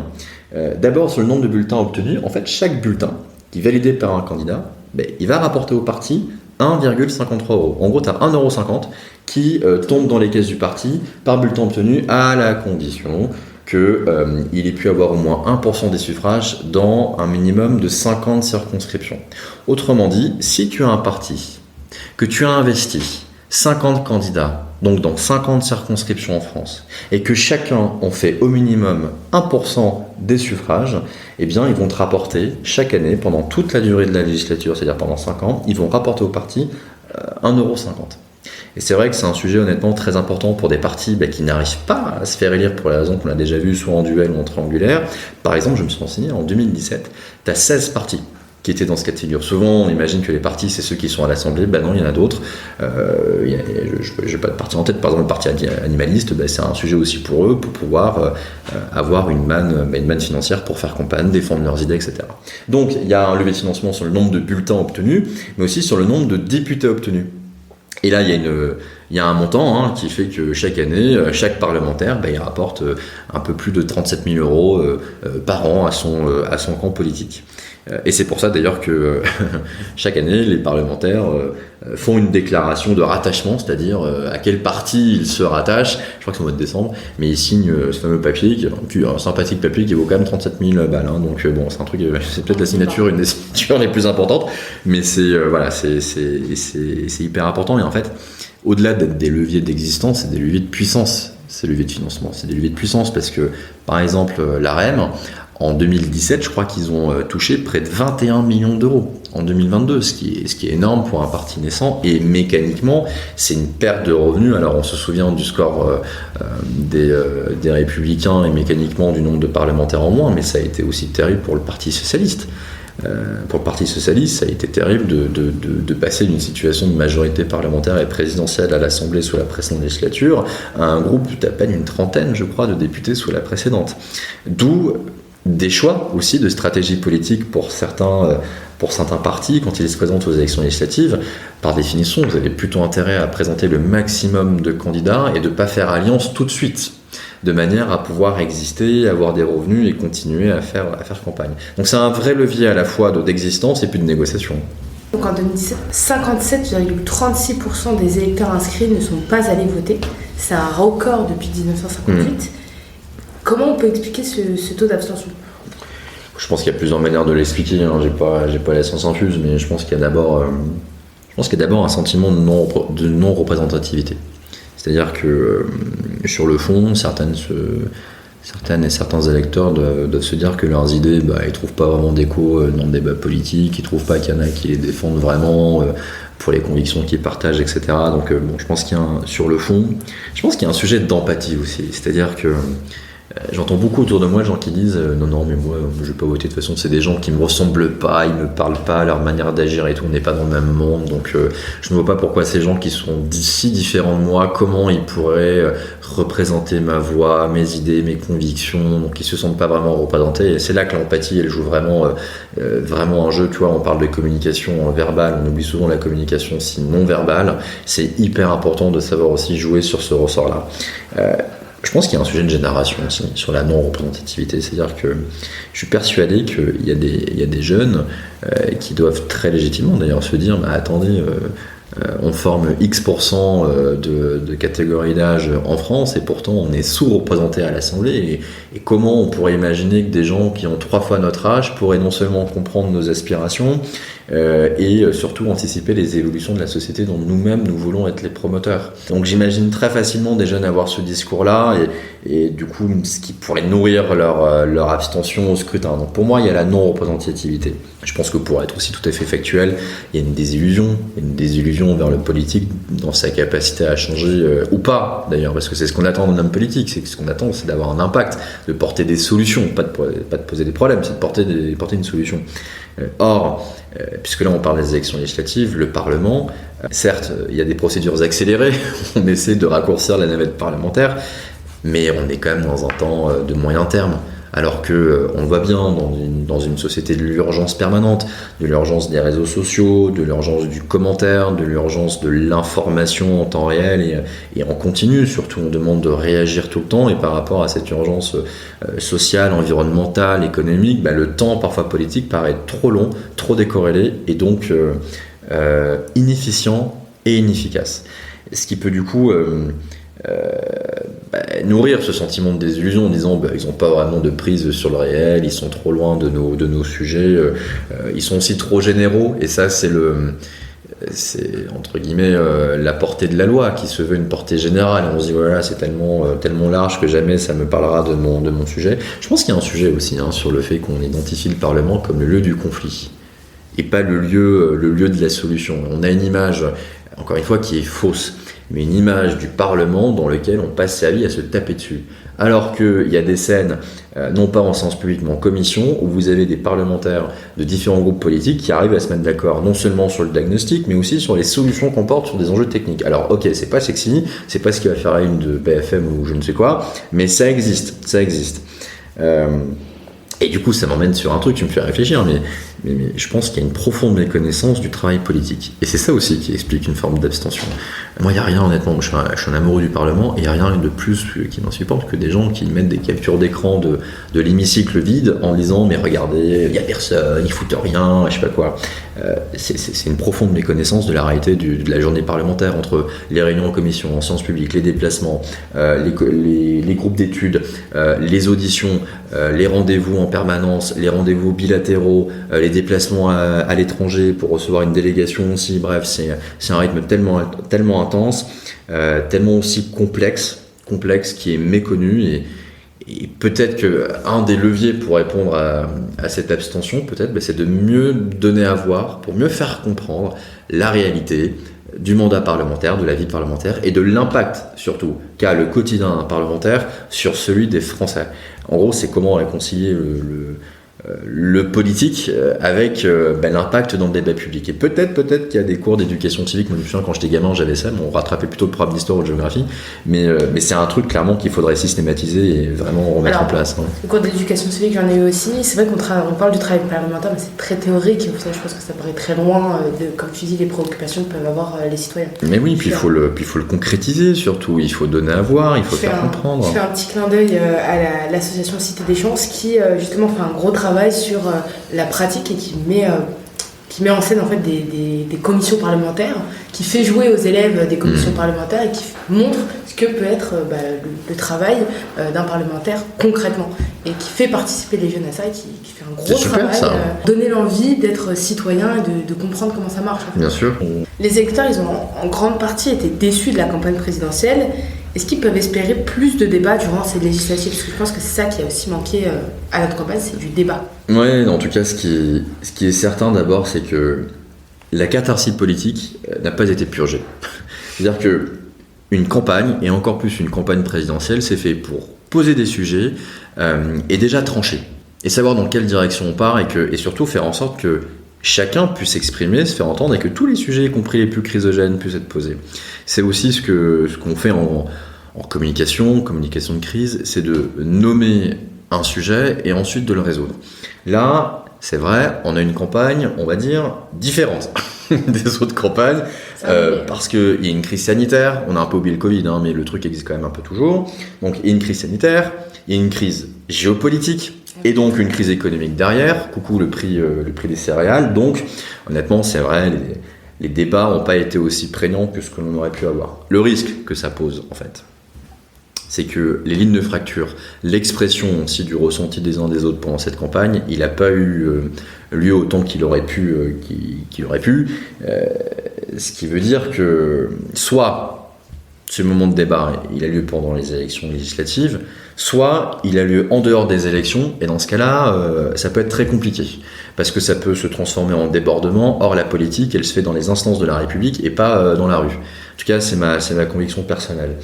D'abord, sur le nombre de bulletins obtenus, en fait, chaque bulletin qui est validé par un candidat, il va rapporter au parti 1,53 €. En gros, tu as 1,50 € qui tombe dans les caisses du parti par bulletin obtenu, à la condition qu'il ait pu avoir au moins 1% des suffrages dans un minimum de 50 circonscriptions. Autrement dit, si tu as un parti que tu as investi 50 candidats, donc dans 50 circonscriptions en France, et que chacun en fait au minimum 1% des suffrages, eh bien ils vont te rapporter chaque année, pendant toute la durée de la législature, c'est-à-dire pendant 5 ans, ils vont rapporter au parti 1,50 €. Et c'est vrai que c'est un sujet honnêtement très important pour des partis qui n'arrivent pas à se faire élire pour les raisons qu'on a déjà vues, soit en duel ou en triangulaire. Par exemple, je me suis renseigné, en 2017, tu as 16 partis qui étaient dans ce cas de figure. Souvent, on imagine que les partis, c'est ceux qui sont à l'Assemblée. Non, il y en a d'autres. Je n'ai pas de parti en tête. Par exemple, le parti animaliste, c'est un sujet aussi pour eux, pour pouvoir avoir une manne financière pour faire campagne, défendre leurs idées, etc. Donc, il y a un levier de financement sur le nombre de bulletins obtenus, mais aussi sur le nombre de députés obtenus. Et là, il y a un montant qui fait que chaque année, chaque parlementaire, il rapporte un peu plus de 37 000 € par an à son camp politique. Et c'est pour ça d'ailleurs que chaque année, les parlementaires font une déclaration de rattachement, c'est-à-dire à quel parti ils se rattachent. Je crois que c'est au mois de décembre, mais ils signent ce fameux papier, un sympathique papier qui vaut quand même 37 000 balles. Donc c'est un truc, c'est peut-être la signature, une des signatures les plus importantes, mais c'est hyper important. Et en fait, au-delà d'être des leviers d'existence, c'est des leviers de puissance, ces leviers de financement. C'est des leviers de puissance parce que, par exemple, l'AREM, en 2017, je crois qu'ils ont touché près de 21 millions d'euros en 2022, ce qui est énorme pour un parti naissant. Et mécaniquement, c'est une perte de revenus. Alors, on se souvient du score des Républicains et mécaniquement du nombre de parlementaires en moins, mais ça a été aussi terrible pour le Parti Socialiste. Pour le Parti Socialiste, ça a été terrible de passer d'une situation de majorité parlementaire et présidentielle à l'Assemblée sous la précédente législature à un groupe d'à peine une trentaine, je crois, de députés sous la précédente. D'où des choix aussi de stratégie politique pour certains partis quand ils se présentent aux élections législatives. Par définition, vous avez plutôt intérêt à présenter le maximum de candidats et de ne pas faire alliance tout de suite, de manière à pouvoir exister, avoir des revenus et continuer à faire campagne. Donc c'est un vrai levier à la fois d'existence et puis de négociation. Donc en 2017, 57,36% des électeurs inscrits ne sont pas allés voter. C'est un record depuis 1958. Comment on peut expliquer ce taux d'abstention ? Je pense qu'il y a plusieurs manières de l'expliquer. J'ai pas la science infuse, mais je pense qu'il y a d'abord un sentiment de non-représentativité. C'est-à-dire que sur le fond, certaines certaines et certains électeurs doivent se dire que leurs idées, ils trouvent pas vraiment d'écho dans le débat politique, ils trouvent pas qu'il y en a qui les défendent vraiment pour les convictions qu'ils partagent, etc. Donc je pense qu'il y a sur le fond, je pense qu'il y a un sujet d'empathie aussi, c'est-à-dire que j'entends beaucoup autour de moi de gens qui disent non mais moi je vais pas voter, de toute façon c'est des gens qui me ressemblent pas, ils me parlent pas, leur manière d'agir et tout, on n'est pas dans le même monde, donc je ne vois pas pourquoi ces gens qui sont si différents de moi, comment ils pourraient représenter ma voix, mes idées, mes convictions, donc ils se sentent pas vraiment représentés, et c'est là que l'empathie elle joue vraiment un jeu. Tu vois, on parle de communication verbale, on oublie souvent la communication non verbale, c'est hyper important de savoir aussi jouer sur ce ressort là. Je pense qu'il y a un sujet de génération aussi sur la non-représentativité, c'est-à-dire que je suis persuadé qu'il y a des jeunes qui doivent très légitimement d'ailleurs se dire attendez, on forme X% de catégories d'âge en France et pourtant on est sous-représenté à l'Assemblée, et comment on pourrait imaginer que des gens qui ont 3 fois notre âge pourraient non seulement comprendre nos aspirations et surtout anticiper les évolutions de la société dont nous-mêmes nous voulons être les promoteurs. Donc j'imagine très facilement des jeunes avoir ce discours-là et du coup ce qui pourrait nourrir leur abstention au scrutin. Donc pour moi il y a la non-représentativité. Je pense que pour être aussi tout à fait factuel, il y a une désillusion vers le politique dans sa capacité à changer, ou pas d'ailleurs, parce que c'est ce qu'on attend d'un homme politique, c'est d'avoir un impact, de porter des solutions, pas de poser des problèmes, c'est de porter une solution. Or, puisque là on parle des élections législatives, le Parlement, certes il y a des procédures accélérées, on essaie de raccourcir la navette parlementaire, mais on est quand même dans un temps de moyen terme. Alors que on le voit bien dans une société de l'urgence permanente, de l'urgence des réseaux sociaux, de l'urgence du commentaire, de l'urgence de l'information en temps réel et en continu. Surtout, on demande de réagir tout le temps, et par rapport à cette urgence sociale, environnementale, économique, le temps parfois politique paraît trop long, trop décorrélé et donc inefficient et inefficace. Ce qui peut du coup nourrir ce sentiment de désillusion en disant ils n'ont pas vraiment de prise sur le réel, ils sont trop loin de nos sujets, ils sont aussi trop généraux, et ça c'est entre guillemets la portée de la loi qui se veut une portée générale, et on se dit voilà c'est tellement large que jamais ça me parlera de mon sujet. Je pense qu'il y a un sujet aussi sur le fait qu'on identifie le Parlement comme le lieu du conflit et pas le lieu de la solution. On a une image, encore une fois, qui est fausse, mais une image du Parlement dans lequel on passe sa vie à se taper dessus. Alors qu'il y a des scènes, non pas en séance publique, mais en commission, où vous avez des parlementaires de différents groupes politiques qui arrivent à se mettre d'accord, non seulement sur le diagnostic, mais aussi sur les solutions qu'on porte sur des enjeux techniques. Alors, ok, c'est pas sexy, c'est pas ce qui va faire la une de BFM ou je ne sais quoi, mais ça existe. Et du coup, ça m'emmène sur un truc qui me fait réfléchir, mais je pense qu'il y a une profonde méconnaissance du travail politique. Et c'est ça aussi qui explique une forme d'abstention. Moi, il n'y a rien, honnêtement, je suis un amoureux du Parlement, et il n'y a rien de plus qui m'insupporte que des gens qui mettent des captures d'écran de l'hémicycle vide en disant « mais regardez, il n'y a personne, ils foutent rien, je sais pas quoi ». C'est une profonde méconnaissance de la réalité de la journée parlementaire, entre les réunions en commission, en séance publique, les déplacements, les groupes d'études, les auditions, les rendez-vous en permanence, les rendez-vous bilatéraux, les déplacements à l'étranger pour recevoir une délégation aussi. Bref, c'est un rythme tellement intense, tellement aussi complexe qui est méconnu, et peut-être qu'un des leviers pour répondre à cette abstention, peut-être, c'est de mieux donner à voir, pour mieux faire comprendre la réalité du mandat parlementaire, de la vie parlementaire, et de l'impact surtout qu'a le quotidien parlementaire sur celui des Français. En gros, c'est comment réconcilier le politique avec l'impact dans le débat public. Et peut-être qu'il y a des cours d'éducation civique. Moi, je me souviens, quand j'étais gamin, j'avais ça, mais on rattrapait plutôt le programme d'histoire ou de géographie, mais c'est un truc clairement qu'il faudrait systématiser et vraiment remettre en place. Le cours d'éducation civique, j'en ai eu aussi. C'est vrai qu'on parle du travail parlementaire, mais c'est très théorique, et je pense que ça paraît très loin de, comme tu dis, les préoccupations que peuvent avoir les citoyens. Mais oui, puis il faut le concrétiser surtout, il faut donner à voir, il faut faire comprendre. Je fais un petit clin d'œil à l'association Cité des Chances qui justement fait un gros travail sur la pratique et qui met en scène en fait des commissions parlementaires, qui fait jouer aux élèves des commissions parlementaires et qui montre ce que peut être le travail d'un parlementaire concrètement, et qui fait participer les jeunes à ça, et qui fait un gros travail, donner l'envie d'être citoyen et de comprendre comment ça marche. En fait. Bien sûr. Les électeurs, ils ont en grande partie été déçus de la campagne présidentielle, Est-ce qu'ils peuvent espérer plus de débats durant ces législatives? Parce que je pense que c'est ça qui a aussi manqué à notre campagne, c'est du débat. Ouais, en tout cas, ce qui est certain d'abord, c'est que la catharsis politique n'a pas été purgée. C'est-à-dire que une campagne, et encore plus une campagne présidentielle, c'est fait pour poser des sujets et déjà trancher. Et savoir dans quelle direction on part et surtout faire en sorte que chacun puisse s'exprimer, se faire entendre et que tous les sujets, y compris les plus chrysogènes, puissent être posés. C'est aussi ce qu'on fait en communication de crise, c'est de nommer un sujet et ensuite de le résoudre. Là, c'est vrai, on a une campagne, on va dire, différente des autres campagnes, parce qu'il y a une crise sanitaire, on a un peu oublié le Covid, mais le truc existe quand même un peu toujours. Donc il y a une crise sanitaire, il y a une crise géopolitique, et donc une crise économique derrière, coucou le prix des céréales. Donc honnêtement, c'est vrai, les débats n'ont pas été aussi prégnants que ce que l'on aurait pu avoir. Le risque que ça pose, en fait, c'est que les lignes de fracture, l'expression aussi du ressenti des uns des autres pendant cette campagne, il n'a pas eu lieu autant qu'il aurait pu, ce qui veut dire que soit ce moment de débat, il a lieu pendant les élections législatives, soit il a lieu en dehors des élections, et dans ce cas-là, ça peut être très compliqué, parce que ça peut se transformer en débordement. Or, la politique, elle se fait dans les instances de la République et pas dans la rue. En tout cas, c'est ma conviction personnelle.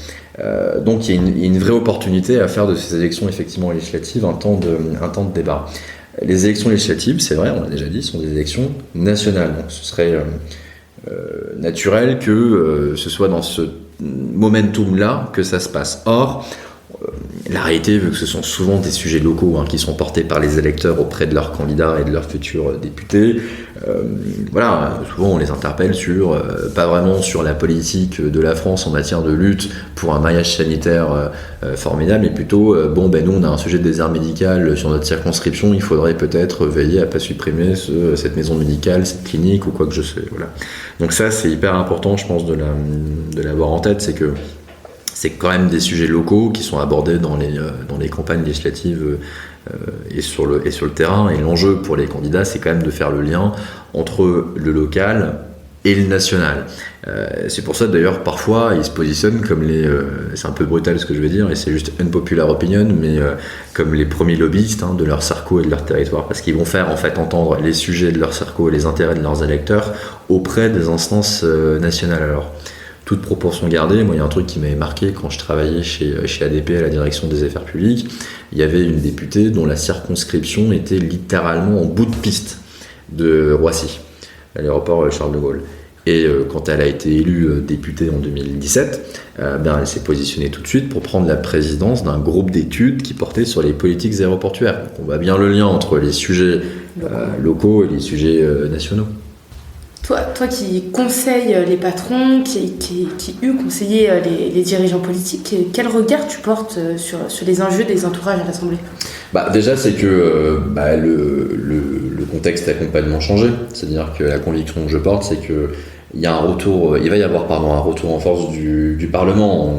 Donc, il y a une vraie opportunité à faire de ces élections effectivement législatives un temps de débat. Les élections législatives, c'est vrai, on l'a déjà dit, sont des élections nationales. Donc, ce serait naturel que ce soit dans ce momentum-là que ça se passe. Or, la réalité veut que ce sont souvent des sujets locaux qui sont portés par les électeurs auprès de leurs candidats et de leurs futurs députés. Souvent on les interpelle pas vraiment sur la politique de la France en matière de lutte pour un maillage sanitaire formidable, mais plutôt, nous on a un sujet de désert médical sur notre circonscription, il faudrait peut-être veiller à ne pas supprimer cette maison médicale, cette clinique ou quoi que je sais. Voilà. Donc ça c'est hyper important, je pense, de l'avoir en tête, c'est quand même des sujets locaux qui sont abordés dans les campagnes législatives et sur le terrain. Et l'enjeu pour les candidats, c'est quand même de faire le lien entre le local et le national. C'est pour ça d'ailleurs parfois ils se positionnent comme c'est un peu brutal ce que je vais dire et c'est juste unpopular opinion, mais comme les premiers lobbyistes de leur circo et de leur territoire, parce qu'ils vont faire en fait entendre les sujets de leur circo et les intérêts de leurs électeurs auprès des instances nationales. Alors, toute proportion gardée, moi il y a un truc qui m'avait marqué quand je travaillais chez ADP à la direction des affaires publiques. Il y avait une députée dont la circonscription était littéralement en bout de piste de Roissy, à l'aéroport Charles de Gaulle. Et quand elle a été élue députée en 2017, elle s'est positionnée tout de suite pour prendre la présidence d'un groupe d'études qui portait sur les politiques aéroportuaires. Donc on voit bien le lien entre les sujets locaux et les sujets nationaux. Toi qui conseilles les patrons, qui eut conseillé les dirigeants politiques, quel regard tu portes sur les enjeux des entourages à l'Assemblée? Déjà, c'est que le contexte a complètement changé. C'est-à-dire que la conviction que je porte, c'est que il va y avoir un retour en force du Parlement.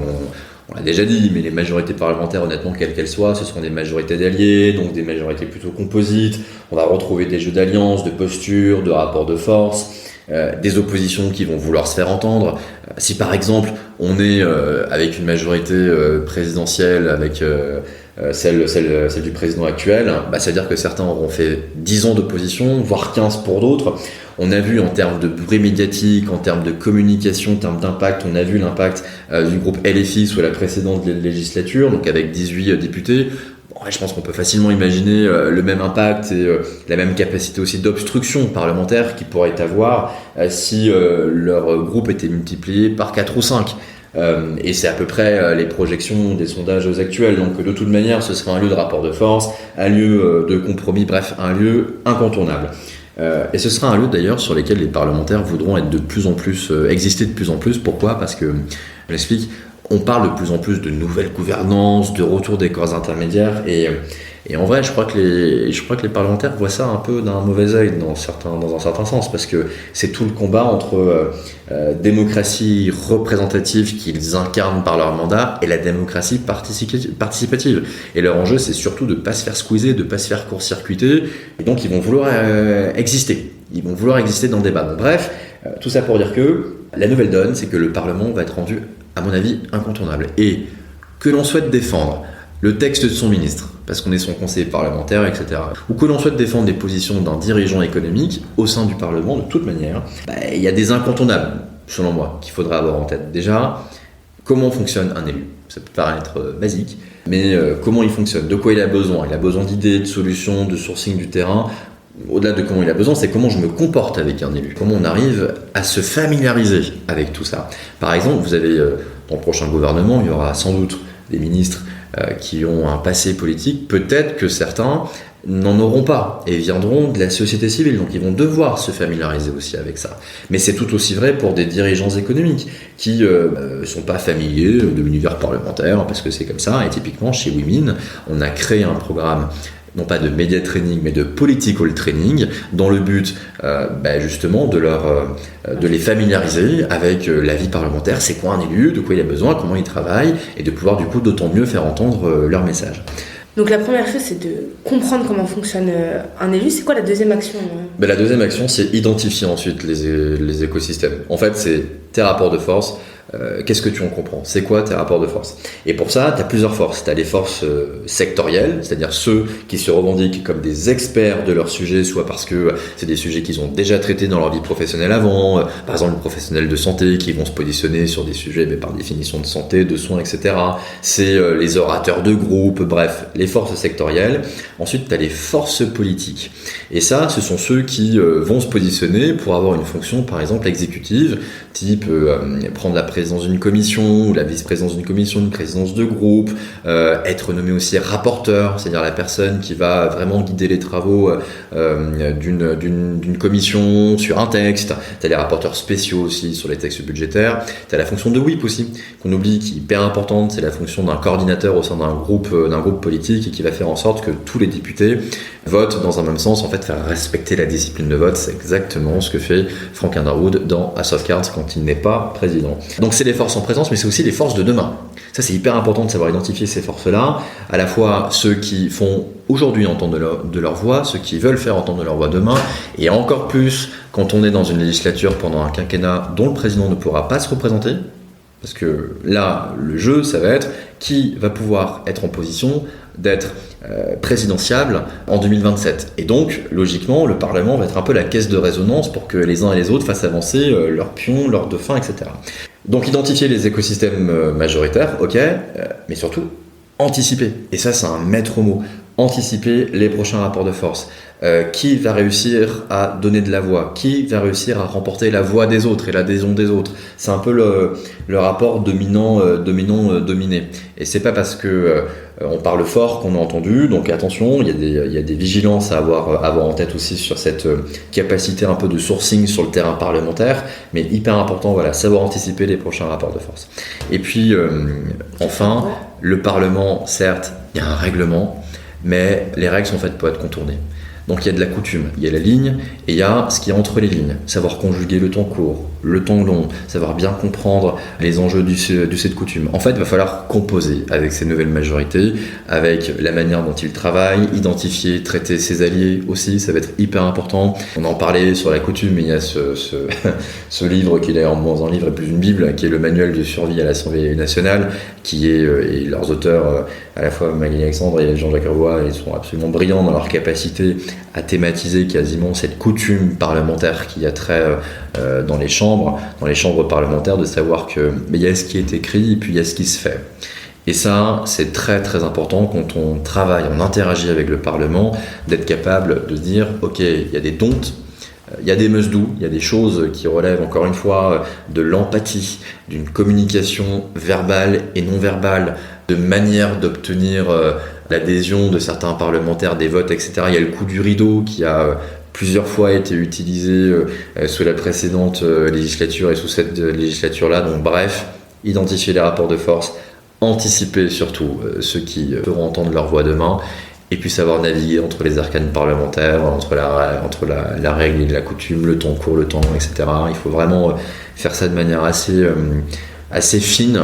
On l'a déjà dit, mais les majorités parlementaires, honnêtement, quelles qu'elles soient, ce seront des majorités d'alliés, donc des majorités plutôt composites. On va retrouver des jeux d'alliance, de posture, de rapports de force. Des oppositions qui vont vouloir se faire entendre. Si par exemple on est avec une majorité présidentielle avec celle du président actuel, ça veut dire que certains auront fait 10 ans d'opposition, voire 15 pour d'autres. On a vu en termes de bruit médiatique, en termes de communication, en termes d'impact, on a vu l'impact du groupe LFI sous la précédente législature, donc avec 18 députés. Je pense qu'on peut facilement imaginer le même impact et la même capacité aussi d'obstruction parlementaire qu'ils pourraient avoir si leur groupe était multiplié par 4 ou 5. Et c'est à peu près les projections des sondages actuels. Donc de toute manière, ce sera un lieu de rapport de force, un lieu de compromis, bref, un lieu incontournable. Et ce sera un lieu d'ailleurs sur lequel les parlementaires voudront être de plus en plus, exister de plus en plus. Pourquoi ? Parce que, je l'explique, on parle de plus en plus de nouvelle gouvernance, de retour des corps intermédiaires, et en vrai, je crois que les parlementaires voient ça un peu d'un mauvais œil dans un certain sens, parce que c'est tout le combat entre démocratie représentative qu'ils incarnent par leur mandat et la démocratie participative. Et leur enjeu, c'est surtout de ne pas se faire squeezer, de ne pas se faire court-circuiter, et donc ils vont vouloir exister. Ils vont vouloir exister dans le débat. Donc, bref, tout ça pour dire que la nouvelle donne, c'est que le Parlement va être rendu à mon avis, incontournable. Et que l'on souhaite défendre le texte de son ministre, parce qu'on est son conseiller parlementaire, etc., ou que l'on souhaite défendre les positions d'un dirigeant économique au sein du Parlement, de toute manière, il y a des incontournables, selon moi, qu'il faudra avoir en tête. Déjà, comment fonctionne un élu ? Ça peut paraître basique, mais comment il fonctionne ? De quoi il a besoin ? Il a besoin d'idées, de solutions, de sourcing du terrain. Au-delà de comment il a besoin, c'est comment je me comporte avec un élu. Comment on arrive à se familiariser avec tout ça. Par exemple, vous avez, dans le prochain gouvernement, il y aura sans doute des ministres qui ont un passé politique. Peut-être que certains n'en auront pas et viendront de la société civile, donc ils vont devoir se familiariser aussi avec ça. Mais c'est tout aussi vrai pour des dirigeants économiques qui sont pas familiers de l'univers parlementaire, parce que c'est comme ça. Et typiquement, chez Women, on a créé un programme non pas de media training, mais de political training, dans le but justement de les familiariser avec la vie parlementaire. C'est quoi un élu, de quoi il a besoin, comment il travaille, et de pouvoir du coup d'autant mieux faire entendre leur message. Donc la première chose, c'est de comprendre comment fonctionne un élu. C'est quoi la deuxième action ? La deuxième action, c'est identifier ensuite les écosystèmes. En fait, c'est tes rapports de force. Qu'est-ce que tu en comprends ? C'est quoi tes rapports de force ? Et pour ça, tu as plusieurs forces. Tu as les forces sectorielles, c'est-à-dire ceux qui se revendiquent comme des experts de leur sujet, soit parce que c'est des sujets qu'ils ont déjà traités dans leur vie professionnelle avant, par exemple les professionnels de santé qui vont se positionner sur des sujets par définition de santé, de soins, etc. C'est les orateurs de groupe, bref, les forces sectorielles. Ensuite, tu as les forces politiques. Et ça, ce sont ceux qui vont se positionner pour avoir une fonction, par exemple, exécutive, type prendre la présidence d'une commission, ou la vice-présidence d'une commission, une présidence de groupe, être nommé aussi rapporteur, c'est-à-dire la personne qui va vraiment guider les travaux d'une commission sur un texte. Tu as les rapporteurs spéciaux aussi sur les textes budgétaires. Tu as la fonction de whip aussi, qu'on oublie, qui est hyper importante, c'est la fonction d'un coordinateur au sein d'un groupe politique et qui va faire en sorte que tous les députés votent dans un même sens, en fait faire respecter la discipline de vote. C'est exactement ce que fait Frank Underwood dans House of Cards quand il n'est pas président. Donc c'est les forces en présence, mais c'est aussi les forces de demain. Ça, c'est hyper important de savoir identifier ces forces-là, à la fois ceux qui font aujourd'hui entendre de leur voix, ceux qui veulent faire entendre leur voix demain, et encore plus quand on est dans une législature pendant un quinquennat dont le président ne pourra pas se représenter, parce que là, le jeu, ça va être qui va pouvoir être en position d'être présidentiable en 2027. Et donc, logiquement, le Parlement va être un peu la caisse de résonance pour que les uns et les autres fassent avancer leurs pions, leurs dauphins, etc. Donc, identifier les écosystèmes majoritaires, ok, mais surtout, anticiper. Et ça, c'est un maître mot. Anticiper les prochains rapports de force. Qui va réussir à donner de la voix ? Qui va réussir à remporter la voix des autres et l'adhésion des autres ? C'est un peu le rapport dominant-dominé. Et c'est pas parce que on parle fort qu'on a entendu. Donc attention, il y a des vigilances à avoir en tête aussi sur cette capacité un peu de sourcing sur le terrain parlementaire. Mais hyper important, voilà, savoir anticiper les prochains rapports de force. Et puis enfin, le Parlement, certes, il y a un règlement, mais les règles sont faites pour être contournées. Donc il y a de la coutume, il y a la ligne, et il y a ce qui est entre les lignes. Savoir conjuguer le temps court, le temps long, savoir bien comprendre les enjeux de cette coutume. En fait, il va falloir composer avec ces nouvelles majorités, avec la manière dont ils travaillent, identifier, traiter ses alliés aussi, ça va être hyper important. On en parlait sur la coutume, mais il y a ce livre qui est dans un livre et plus une bible, qui est le manuel de survie à l'Assemblée nationale, qui est, et leurs auteurs, à la fois Magali Alexandre et Jean-Jacques Roy, ils sont absolument brillants dans leur capacité à thématiser quasiment cette coutume parlementaire qu'il y a trait dans les chambres parlementaires, de savoir que il y a ce qui est écrit et puis il y a ce qui se fait. Et ça, c'est très très important quand on travaille, on interagit avec le Parlement, d'être capable de dire ok, il y a des don'ts, il y a des must-do, il y a des choses qui relèvent encore une fois de l'empathie, d'une communication verbale et non verbale, de manière d'obtenir l'adhésion de certains parlementaires, des votes, etc. Il y a le coup du rideau qui a plusieurs fois été utilisé sous la précédente législature et sous cette législature-là. Donc bref, identifier les rapports de force, anticiper surtout ceux qui feront entendre leur voix demain, et puis savoir naviguer entre les arcanes parlementaires, entre la règle et la coutume, le temps court, le temps long, etc. Il faut vraiment faire ça de manière assez fine,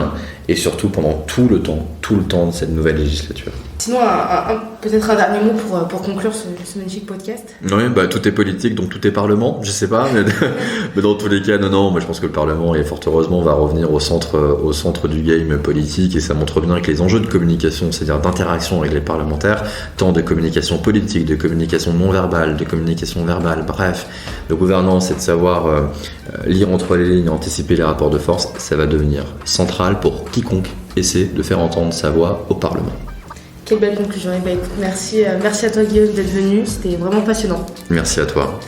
et surtout pendant tout le temps de cette nouvelle législature. Sinon, peut-être un dernier mot pour conclure ce magnifique podcast. Oui, tout est politique, donc tout est Parlement, je sais pas, mais dans tous les cas, non, moi je pense que le Parlement, et fort heureusement, va revenir au centre du game politique, et ça montre bien que les enjeux de communication, c'est-à-dire d'interaction avec les parlementaires, tant de communication politique, de communication non verbale, de communication verbale, bref, de gouvernance et de savoir lire entre les lignes, anticiper les rapports de force, ça va devenir central pour quiconque essaie de faire entendre sa voix au Parlement. Quelle belle conclusion. Écoute, merci à toi Guillaume d'être venu, c'était vraiment passionnant. Merci à toi.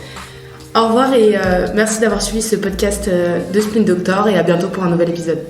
Au revoir et merci d'avoir suivi ce podcast de Splint Doctor et à bientôt pour un nouvel épisode.